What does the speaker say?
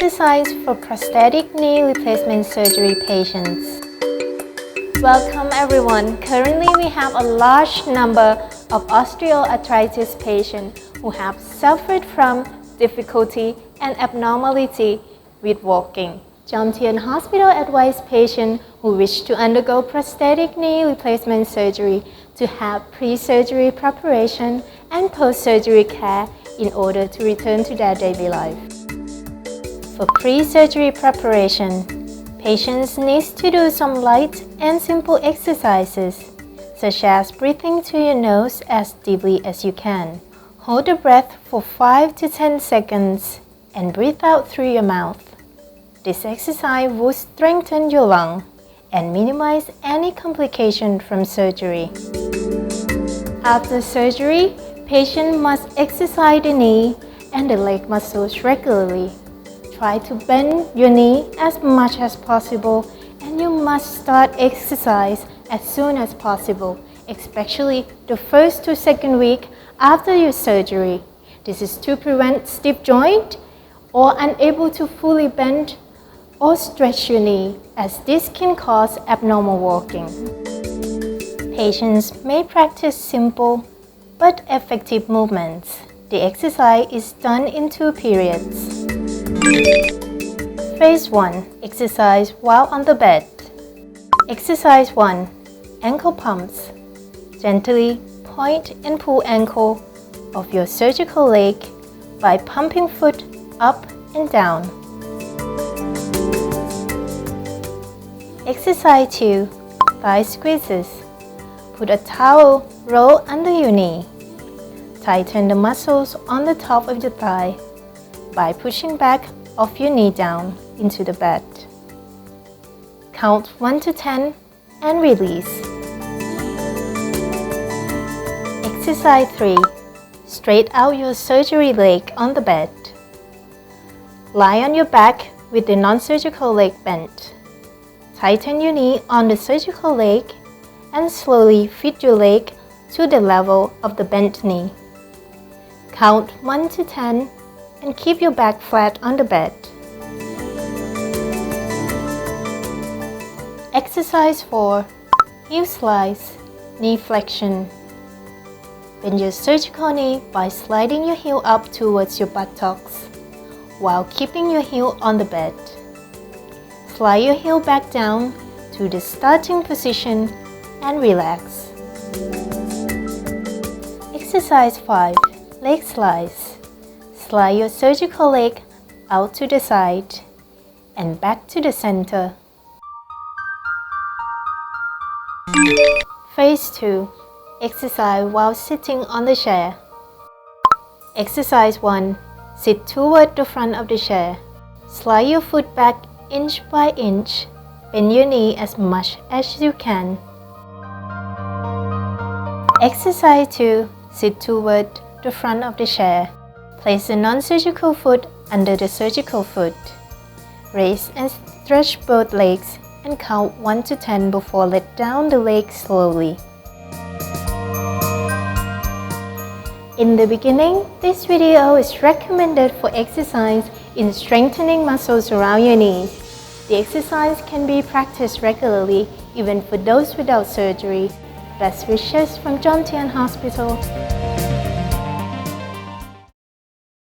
exercise for prosthetic knee replacement surgery patients. Welcome everyone. Currently we have a large number of osteoarthritis patients who have suffered from difficulty and abnormality with walking. Jomtien Hospital advised patients who wish to undergo prosthetic knee replacement surgery to have pre-surgery preparation and post-surgery care in order to return to their daily life. For pre-surgery preparation, patients need to do some light and simple exercises, such as breathing through your nose as deeply as you can. Hold the breath for 5 to 10 seconds and breathe out through your mouth. This exercise will strengthen your lung and minimize any complication from surgery. After surgery, patient must exercise the knee and the leg muscles regularly. Try to bend your knee as much as possible, and you must start exercise as soon as possible, especially the first to second week after your surgery. This is to prevent stiff joint or unable to fully bend or stretch your knee, as this can cause abnormal walking. Patients may practice simple but effective movements. The exercise is done in 2 periods. Phase 1. Exercise while on the bed. Exercise 1. Ankle pumps. Gently point and pull ankle of your surgical leg by pumping foot up and down. Exercise 2. Thigh squeezes. Put a towel roll under your knee. Tighten the muscles on the top of your thigh by pushing back of your knee down into the bed. Count 1 to 10 and release. Exercise 3. Straight out your surgery leg on the bed. Lie on your back with the non-surgical leg bent. Tighten your knee on the surgical leg and slowly fit your leg to the level of the bent knee. Count 1 to 10 and keep your back flat on the bed. Exercise 4. Heel slides, knee flexion. Bend your surgical knee by sliding your heel up towards your buttocks while keeping your heel on the bed. Slide your heel back down to the starting position and relax. Exercise 5. Leg slides. Slide your surgical leg out to the side and back to the center. Phase 2. Exercise while sitting on the chair. Exercise 1. Sit toward the front of the chair. Slide your foot back inch by inch. Bend your knee as much as you can. Exercise 2. Sit toward the front of the chair. Place the non-surgical foot under the surgical foot. Raise and stretch both legs and count 1 to 10 before let down the leg slowly. In the beginning, this video is recommended for exercise in strengthening muscles around your knees. The exercise can be practiced regularly even for those without surgery. Best wishes from Jomtien Hospital.